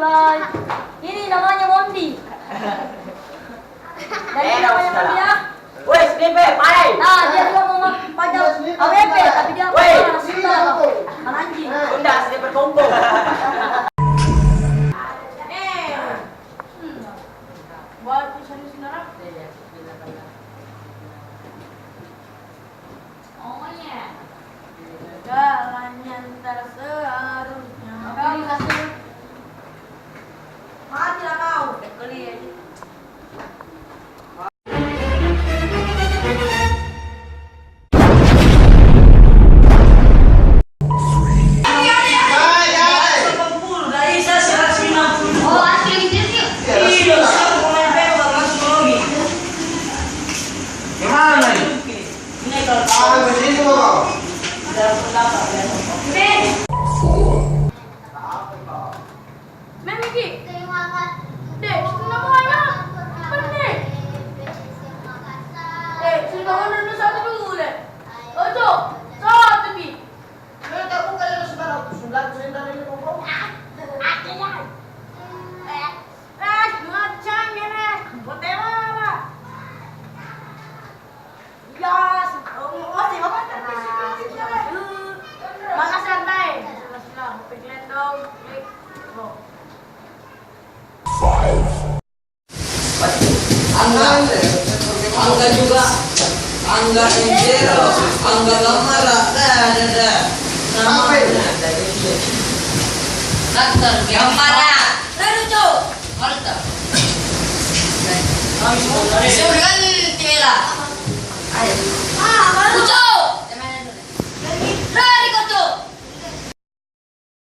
mulai. Ini namanya Mondi. Dan ini namanya Mondi ya. Woi, snipe, pai. Nah, dia juga mau pajak AWP, tapi dia mau sudah anjing. Bunda, sniper combo. Buat tulisan saudara. Oh ya. Jalannya ntar seharusnya. Kau kasih. Mati lah kau. Kali aja. Angga juga, Angga Enjero, Angga Gamara, dah. Nama Dokter Gamara. Lucu. Malta. Sudah kan Tela. Ayo. Lucu.